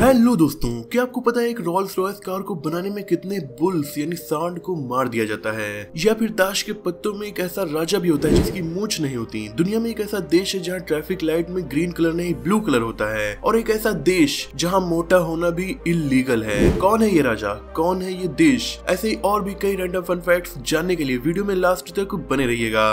Hello दोस्तों, क्या आपको पता है एक रोल्स रॉयस कार को बनाने में कितने बुल्स यानी सांड को मार दिया जाता है। या फिर ताश के पत्तों में एक ऐसा राजा भी होता है जिसकी मूंछ नहीं होती। दुनिया में एक ऐसा देश है जहाँ ट्रैफिक लाइट में ग्रीन कलर नहीं ब्लू कलर होता है, और एक ऐसा देश जहाँ मोटा होना भी इलीगल है। कौन है ये राजा, कौन है ये देश? ऐसे ही और भी कई रैंडम फन फैक्ट्स जानने के लिए वीडियो में लास्ट तक बने रहिएगा।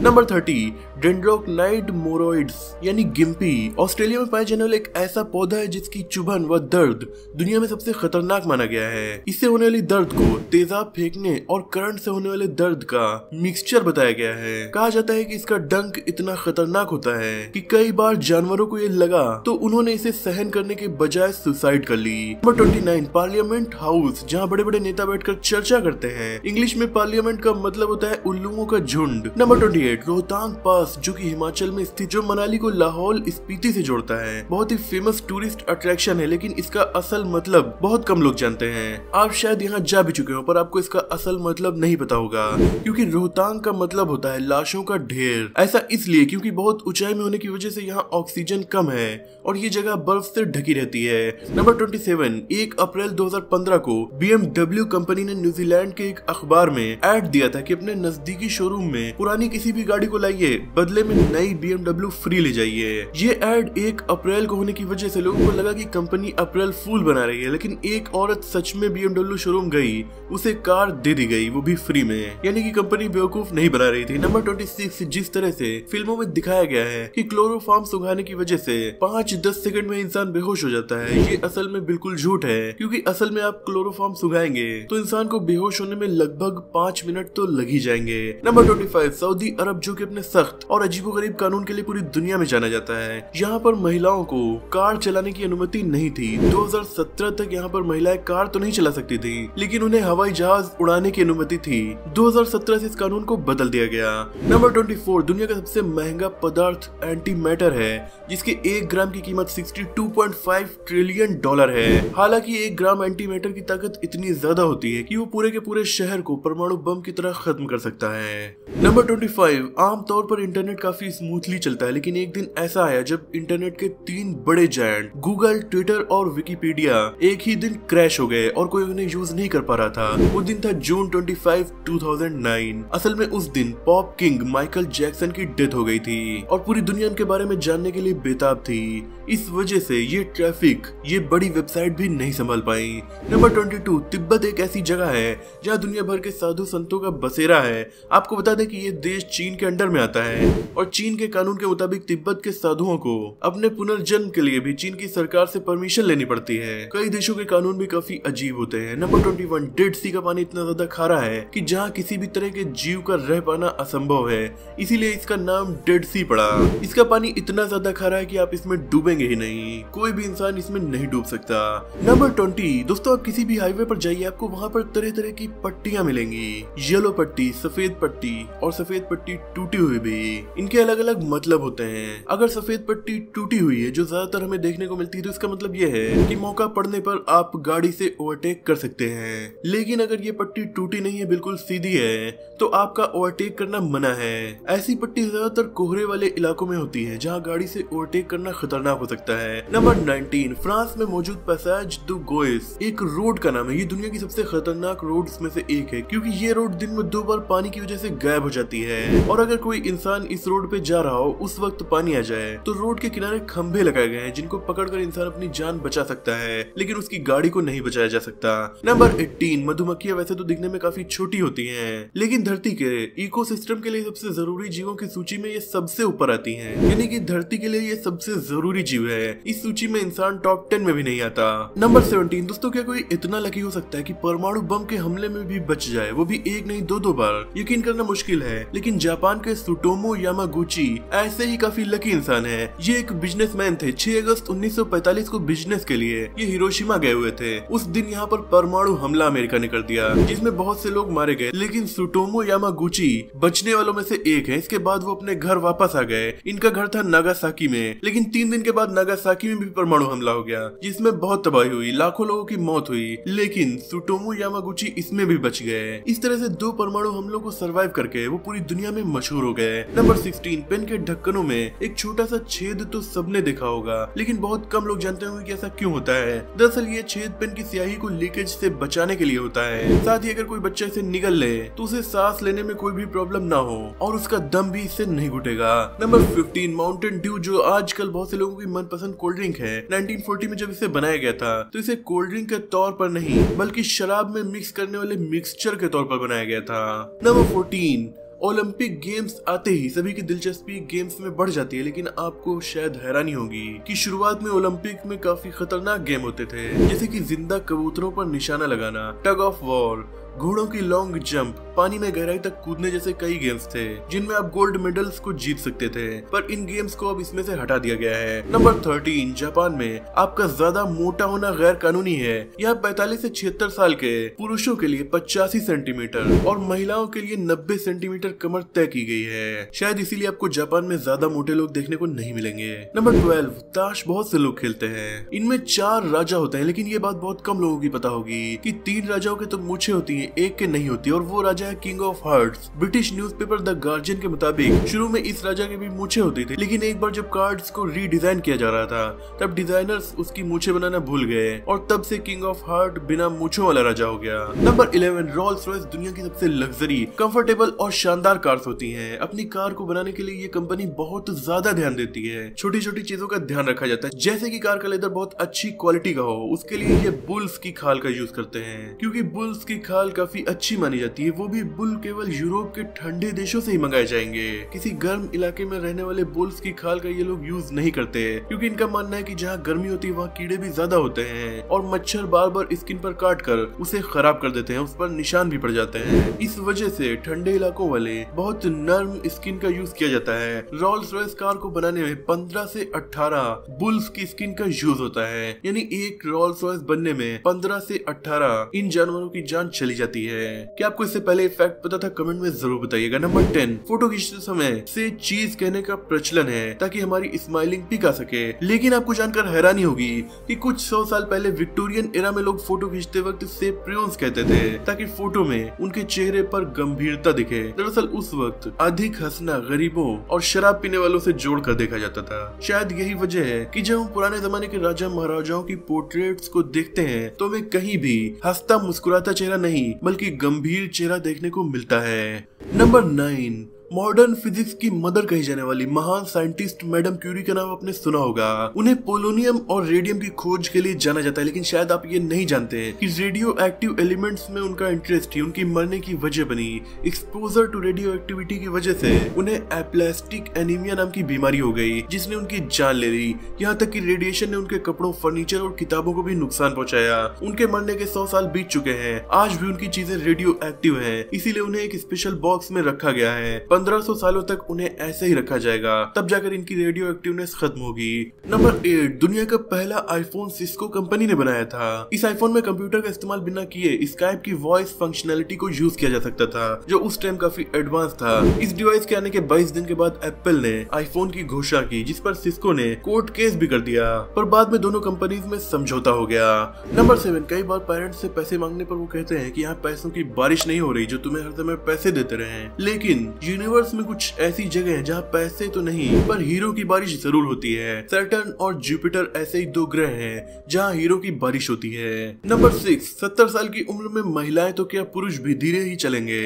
नंबर 30, डेंड्रोक्नाइड मोरोइड्स यानी गिम्पी ऑस्ट्रेलिया में पाए जाने वाला एक ऐसा पौधा है जिसकी चुभन व दर्द दुनिया में सबसे खतरनाक माना गया है। इससे होने वाली दर्द को तेजाब फेंकने और करंट से होने वाले दर्द का मिक्सचर बताया गया है। कहा जाता है कि इसका डंक इतना खतरनाक होता है कि कई बार जानवरों को ये लगा तो उन्होंने इसे सहन करने के बजाय सुसाइड कर ली। नंबर 29, पार्लियामेंट हाउस, जहाँ बड़े बड़े नेता बैठकर चर्चा करते हैं। इंग्लिश में पार्लियामेंट का मतलब होता है उल्लुओं का झुंड। नंबर 28, रोहतांग पास, जो कि हिमाचल में स्थित, जो मनाली को लाहौल स्पीति से जोड़ता है। बहुत ही फेमस टूरिस्ट अट्रैक्शन है, लेकिन इसका असल मतलब बहुत कम लोग जानते हैं। आप शायद यहाँ जा भी चुके हो पर आपको इसका असल मतलब नहीं पता होगा, क्योंकि रोहतांग का मतलब होता है लाशों का ढेर। ऐसा इसलिए क्योंकि बहुत ऊंचाई में होने की वजह से यहाँ ऑक्सीजन कम है और ये जगह बर्फ से ढकी रहती है। नंबर 27, 1 अप्रैल 2015 को BMW कंपनी ने न्यूजीलैंड के एक अखबार में ऐड दिया था कि अपने नजदीकी शोरूम में पुरानी किसी भी गाड़ी को लाइए, बदले में नई BMW फ्री ले जाइए। ये ऐड 1 अप्रैल को होने की वजह से लोगों को लगा कि कंपनी अप्रैल फूल बना रही है, लेकिन एक औरत सच में BMW शोरूम गई, उसे कार दे दी गई, वो भी फ्री में, यानी कि कंपनी बेवकूफ नहीं बना रही थी। नंबर 26, जिस तरह से फिल्मों में दिखाया गया है कि क्लोरोफॉर्म सुखाने की वजह से 5-10 सेकंड में इंसान बेहोश हो जाता है, ये असल में बिल्कुल झूठ है, क्योंकि असल में आप क्लोरोफॉर्म सुखाएंगे तो इंसान को बेहोश होने में लगभग 5 मिनट तो लग ही जाएंगे। नंबर 25, सऊदी अरब, जो कि अपने सख्त और अजीबोगरीब कानून के लिए पूरी दुनिया में जाना जाता है। यहाँ पर महिलाओं को कार चलाने की अनुमति नहीं थी। 2017 तक यहाँ पर महिलाएं कार तो नहीं चला सकती थी, लेकिन उन्हें हवाई जहाज उड़ाने की अनुमति थी। 2017 से इस कानून को बदल दिया गया। नंबर 24, दुनिया का सबसे महंगा पदार्थ एंटी मैटर है, जिसके 1 ग्राम की कीमत $62.5 ट्रिलियन है। हालांकि 1 ग्राम एंटी मैटर की ताकत इतनी ज्यादा होती है कि वो पूरे के पूरे शहर को परमाणु बम की तरह खत्म कर सकता है। नंबर 25, आमतौर पर इंटरनेट काफी स्मूथली चलता है, लेकिन एक दिन ऐसा आया जब इंटरनेट के 3 बड़े जायंट गूगल, ट्विटर और विकिपीडिया एक ही दिन क्रैश हो गए और कोई उन्हें यूज नहीं कर पा रहा था। वो दिन था जून 25, 2009। असल में उस दिन पॉप किंग माइकल जैक्सन की डेथ हो गई थी और पूरी दुनिया उनके बारे में जानने के लिए बेताब थी। इस वजह से ये ट्रैफिक, ये बड़ी वेबसाइट भी नहीं संभाल पाई। नंबर 22, तिब्बत एक ऐसी जगह है जहाँ दुनिया भर के साधु संतों का बसेरा है। आपको बता दें कि ये देश चीन के अंडर में आता है और चीन के कानून के मुताबिक तिब्बत के साधुओं को अपने पुनर्जन्म के लिए भी चीन की सरकार से परमिशन लेनी पड़ती है। कई देशों के कानून भी काफी अजीब होते हैं। नंबर 21, डेड सी का पानी इतना ज्यादा खारा है कि जहाँ किसी भी तरह के जीव का रह पाना असंभव है, इसीलिए इसका नाम डेड सी पड़ा। इसका पानी इतना ज्यादा खारा है कि आप इसमें डूबेंगे ही नहीं, कोई भी इंसान इसमें नहीं डूब सकता। नंबर 20, दोस्तों, आप किसी भी हाईवे पर जाइए, आपको वहाँ पर तरह तरह की पट्टियां मिलेंगी। येलो पट्टी, सफेद पट्टी और सफेद पट्टी टूटी हुई भी। इनके अलग अलग मतलब होते हैं। अगर सफेद पट्टी टूटी हुई है, जो ज्यादातर हमें देखने को मिलती है, तो इसका मतलब ये है कि मौका पड़ने पर आप गाड़ी से ओवरटेक कर सकते हैं। लेकिन अगर ये पट्टी टूटी नहीं है, बिल्कुल सीधी है, तो आपका ओवरटेक करना मना है। ऐसी पट्टी ज्यादातर कोहरे वाले इलाकों में होती है, जहाँ गाड़ी से ओवरटेक करना खतरनाक हो सकता है। नंबर 19, फ्रांस में मौजूद पैसेज दु गोएस एक रोड का नाम है। ये दुनिया की सबसे खतरनाक रोड्स में से एक है, क्योंकि ये रोड दिन में 2 बार पानी की वजह से गायब हो जाती है, और अगर कोई इंसान इस रोड पे जा रहा हो, उस वक्त पानी आ जाए, तो रोड के किनारे खंभे लगाए गए हैं जिनको पकड़कर इंसान अपनी जान बचा सकता है, लेकिन उसकी गाड़ी को नहीं बचाया जा सकता। नंबर 18, मधुमक्खियां वैसे तो दिखने में काफी छोटी होती हैं, लेकिन धरती के इकोसिस्टम के लिए सबसे जरूरी जीवों की सूची में ये सबसे ऊपर आती हैं, यानी कि धरती के लिए ये सबसे जरूरी जीव है। इस सूची में इंसान टॉप 10 में भी नहीं आता। नंबर 17, दोस्तों, क्या कोई इतना लकी हो सकता है कि परमाणु बम के हमले में भी बच जाए, वो भी 1 नहीं 2 बार? यकीन करना मुश्किल है, लेकिन जापान के सुटोमो यामागुची ऐसे ही काफी लकी इंसान है। ये एक बिजनेसमैन थे। 6 अगस्त 1945 को बिजनेस के लिए ये हिरोशिमा गए हुए थे। उस दिन यहाँ पर परमाणु हमला अमेरिका ने कर दिया, जिसमें बहुत से लोग मारे गए, लेकिन सुटोमो यामागुची बचने वालों में से एक है। इसके बाद वो अपने घर वापस आ गए। इनका घर था नागासाकी में, लेकिन 3 दिन के बाद नागासाकी में भी परमाणु हमला हो गया, जिसमें बहुत तबाही हुई, लाखों लोगों की मौत हुई, लेकिन सुटोमो यामागुची इसमें भी बच गए। इस तरह से 2 परमाणु हमलों को सरवाइव करके वो पूरी दुनिया में मशहूर हो गए। नंबर 16, पेन के ढक्कनों में एक छोटा सा छेद तो सबने देखा होगा, लेकिन बहुत कम लोग जानते होंगे कि ऐसा क्यों होता है। दरअसल ये छेद पेन की स्याही को लीकेज से बचाने के लिए होता है। साथ ही अगर कोई बच्चा इसे निगल ले तो उसे सांस लेने में कोई भी प्रॉब्लम ना हो और उसका दम भी इससे नहीं घुटेगा। नंबर 15 माउंटेन ड्यू, जो आजकल बहुत से लोगों की मनपसंद कोल्ड ड्रिंक है। 1940 में जब इसे बनाया गया था तो इसे कोल्ड ड्रिंक के तौर पर नहीं बल्कि शराब में मिक्स करने वाले मिक्सचर के तौर पर बनाया गया था। नंबर 14 ओलंपिक गेम्स आते ही सभी की दिलचस्पी गेम्स में बढ़ जाती है, लेकिन आपको शायद हैरानी होगी कि शुरुआत में ओलंपिक में काफी खतरनाक गेम होते थे, जैसे कि जिंदा कबूतरों पर निशाना लगाना, टग ऑफ वॉर, घोड़ों की लॉन्ग जंप, पानी में गहराई तक कूदने जैसे कई गेम्स थे जिनमें आप गोल्ड मेडल्स को जीत सकते थे, पर इन गेम्स को अब इसमें से हटा दिया गया है। नंबर 13 जापान में आपका ज्यादा मोटा होना गैर कानूनी है। यहाँ 45 से 76 साल के पुरुषों के लिए 85 सेंटीमीटर और महिलाओं के लिए 90 सेंटीमीटर कमर तय की गई है। शायद इसीलिए आपको जापान में ज्यादा मोटे लोग देखने को नहीं मिलेंगे। नंबर 12 ताश बहुत से लोग खेलते हैं। इनमें 4 राजा होते हैं, लेकिन ये बात बहुत कम लोगों की पता होगी कि 3 राजाओं के तो मूछें होती है, एक के नहीं होती, और वो राजा है king of hearts. British newspaper the guardian के मुताबिक शुरू में इस राजा के भी मूछें होती थी, लेकिन एक बार जब कार्ड्स को रीडिजाइन किया जा रहा था तब डिजाइनर्स उसकी मूछें बनाना भूल गए और तब से किंग ऑफ हार्ट बिना मूछों वाला राजा हो गया। नंबर 11 रोल्स रॉयस दुनिया की सबसे लग्जरी, कंफर्टेबल और शानदार कार्स होती हैं। अपनी कार को बनाने के लिए ये कंपनी बहुत ज्यादा ध्यान देती है। छोटी छोटी चीजों का ध्यान रखा जाता है, जैसे कि कार का लेदर बहुत अच्छी क्वालिटी का हो। उसके लिए ये बुल्स की खाल का यूज करते हैं, क्योंकि बुल्स की खाल काफी अच्छी मानी जाती है। वो भी बुल केवल यूरोप के ठंडे देशों से ही मंगाए जाएंगे। किसी गर्म इलाके में रहने वाले बुल्स की खाल का ये लोग यूज नहीं करते, क्योंकि इनका मानना है कि जहाँ गर्मी होती है वहाँ कीड़े भी ज्यादा होते हैं और मच्छर बार बार स्किन पर काट कर उसे खराब कर देते हैं, उस पर निशान भी पड़ जाते हैं। इस वजह से ठंडे इलाकों वाले बहुत नर्म स्किन का यूज किया जाता है। रोल्स रॉयस कार को बनाने में 15 से 18 बुल्स की स्किन का यूज होता है, यानी एक रोल्स रॉयस बनने में 15 से 18 इन जानवरों की जान चली जाती है। क्या आपको इससे पहले फैक्ट पता था? कमेंट में जरूर बताइएगा। नंबर 10 फोटो खींचते समय से चीज कहने का प्रचलन है ताकि हमारी स्माइलिंग पिक आ सके, लेकिन आपको जानकर हैरानी होगी कि कुछ 100 साल पहले विक्टोरियन एरा में लोग फोटो खींचते वक्त से प्रियोन्स कहते थे ताकि फोटो में उनके चेहरे पर गंभीरता दिखे। दरअसल उस वक्त अधिक हंसना गरीबों और शराब पीने वालों से जोड़कर देखा जाता था। शायद यही वजह है कि जब हम पुराने जमाने के राजा महाराजाओं की पोर्ट्रेट्स को देखते हैं तो हमें कहीं भी हंसता मुस्कुराता चेहरा नहीं बल्कि गंभीर चेहरा देखने को मिलता है। नंबर 9 मॉडर्न फिजिक्स की मदर कही जाने वाली महान साइंटिस्ट मैडम क्यूरी का नाम आपने सुना होगा। उन्हें पोलोनियम और रेडियम की खोज के लिए जाना जाता है, लेकिन शायद आप ये नहीं जानते कि रेडियो एक्टिव एलिमेंट्स में उनका इंटरेस्ट ही उनकी मरने की वजह बनी। एक्सपोजर टू रेडियो एक्टिविटी की वजह से उन्हें एप्लास्टिक एनीमिया नाम की बीमारी हो गई, जिसने उनकी जान ले ली। यहाँ तक कि रेडिएशन ने उनके कपड़ों, फर्नीचर और किताबों को भी नुकसान पहुंचाया। उनके मरने के 100 साल बीत चुके हैं, आज भी उनकी चीजें रेडियो एक्टिव है, इसीलिए उन्हें एक स्पेशल बॉक्स में रखा गया है। 1500 सालों तक उन्हें ऐसे ही रखा जाएगा, तब जाकर इनकी रेडियो एक्टिवनेस खत्म होगी। नंबर 8 दुनिया का पहला आईफोन सिस्को कंपनी ने बनाया था। इस आईफोन में कंप्यूटर का इस्तेमाल बिना किए स्काइप की वॉइस फंक्शनैलिटी को यूज किया जा सकता था, जो उस टाइम काफी एडवांस था। इस डिवाइस के आने के 22 दिन के बाद एप्पल ने आईफोन की घोषणा की, जिस पर सिस्को ने कोर्ट केस भी कर दिया, पर बाद में दोनों कंपनीज में समझौता हो गया। नंबर 7 कई बार पेरेंट्स से पैसे मांगने पर वो कहते हैं कि यहाँ पैसों की बारिश नहीं हो रही जो तुम्हें हर समय पैसे देते रहे, लेकिन यूनिवर्स में कुछ ऐसी जगह है जहाँ पैसे तो नहीं पर हीरो की बारिश जरूर होती है। सैटर्न और जुपिटर ऐसे ही 2 ग्रह हैं जहाँ हीरो की बारिश होती है। नंबर 6 70 साल की उम्र में महिलाएं तो क्या पुरुष भी धीरे ही चलेंगे,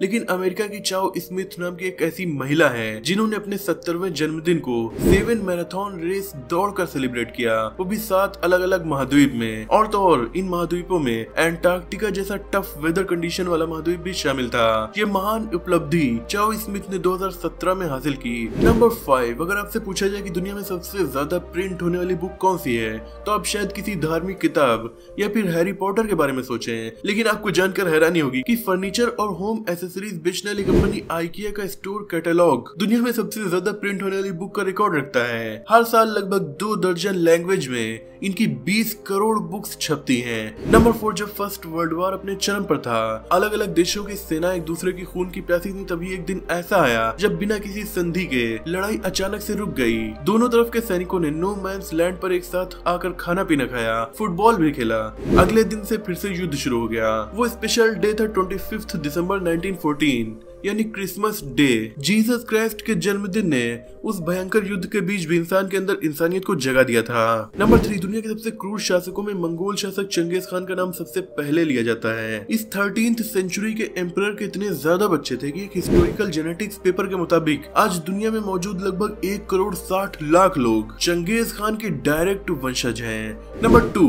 लेकिन अमेरिका की चाओ स्मिथ नाम की एक ऐसी महिला है जिन्होंने अपने 70वें जन्मदिन को 7 मैराथन रेस दौड़कर सेलिब्रेट किया, वो भी 7 अलग अलग महाद्वीप में। और तो और इन महाद्वीपों में एंटार्क्टिका जैसा टफ वेदर कंडीशन वाला महाद्वीप भी शामिल था। ये महान उपलब्धि चाओ स्मिथ ने 2017 में हासिल की। नंबर 5 अगर आपसे पूछा जाए कि दुनिया में सबसे ज्यादा प्रिंट होने वाली बुक कौन सी है, तो आप शायद किसी धार्मिक किताब या फिर हैरी पॉटर के बारे में सोचें, लेकिन आपको जानकर हैरानी होगी कि फर्नीचर और होम एसेसरीज बेचने वाली कंपनी आइकिया का स्टोर कैटलॉग दुनिया में सबसे ज्यादा प्रिंट होने वाली बुक का रिकॉर्ड रखता है। हर साल लगभग 2 दर्जन लैंग्वेज में इनकी 20 करोड़ बुक्स छपती हैं। नंबर 4 जब फर्स्ट वर्ल्ड वॉर अपने चरम पर था, अलग अलग देशों की सेना एक दूसरे की खून की प्यासी थी, तभी एक दिन ऐसा आया जब बिना किसी संधि के लड़ाई अचानक से रुक गई। दोनों तरफ के सैनिकों ने नो मैन्स लैंड पर एक साथ आकर खाना पीना खाया, फुटबॉल भी खेला। अगले दिन से फिर से युद्ध शुरू हो गया। वो स्पेशल डे था 25 दिसंबर 1914। यानी क्रिसमस डे। जीसस क्राइस्ट के जन्मदिन ने उस भयंकर युद्ध के बीच भी इंसान के अंदर इंसानियत को जगा दिया था। नंबर 3, दुनिया के सबसे क्रूर शासकों में मंगोल शासक चंगेज खान का नाम सबसे पहले लिया जाता है। इस 13th सेंचुरी के एम्परर के इतने ज्यादा बच्चे थे कि एक हिस्टोरिकल जेनेटिक्स पेपर के मुताबिक आज दुनिया में मौजूद लगभग 1,60,00,000 लोग चंगेज खान के डायरेक्ट वंशज हैं। नंबर 2,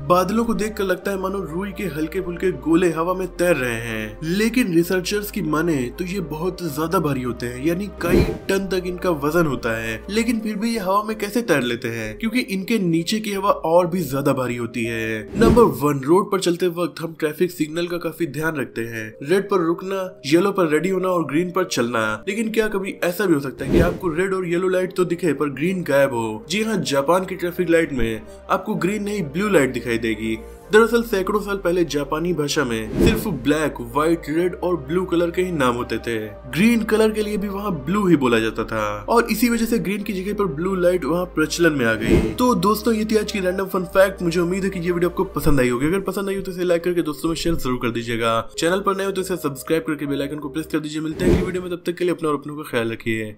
बादलों को देखकर लगता है मानो रुई के हल्के फुल्के गोले हवा में तैर रहे हैं, लेकिन रिसर्चर्स की माने तो ये बहुत ज्यादा भारी होते हैं, यानी कई टन तक इनका वजन होता है। लेकिन फिर भी ये हवा में कैसे तैर लेते हैं? क्योंकि इनके नीचे की हवा और भी ज्यादा भारी होती है। नंबर 1, रोड पर चलते वक्त हम ट्रैफिक सिग्नल का काफी ध्यान रखते हैं। रेड पर रुकना, येलो पर रेडी होना और ग्रीन पर चलना। लेकिन क्या कभी ऐसा भी हो सकता है कि आपको रेड और येलो लाइट तो दिखे पर ग्रीन गायब हो? जी हाँ, जापान की ट्रैफिक लाइट में आपको ग्रीन नहीं ब्लू लाइट दिखाई देगी। दरअसल सैकड़ों साल पहले जापानी भाषा में सिर्फ ब्लैक, व्हाइट, रेड और ब्लू कलर के ही नाम होते थे। ग्रीन कलर के लिए भी वहाँ ब्लू ही बोला जाता था और इसी वजह से ग्रीन की जगह पर ब्लू लाइट वहाँ प्रचलन में आ गई। तो दोस्तों, ये थी आज की रैंडम फन फैक्ट। मुझे उम्मीद है कि ये वीडियो आपको पसंद आई होगी। अगर पसंद आई हो तो इसे लाइक करके दोस्तों में शेयर जरूर कर दीजिएगा। चैनल पर नए हो तो इसे सब्सक्राइब करके बेल आइकन को प्रेस कर दीजिए। मिलते हैं अगली वीडियो में, तब तक के लिए अपना और अपनों का ख्याल रखिए।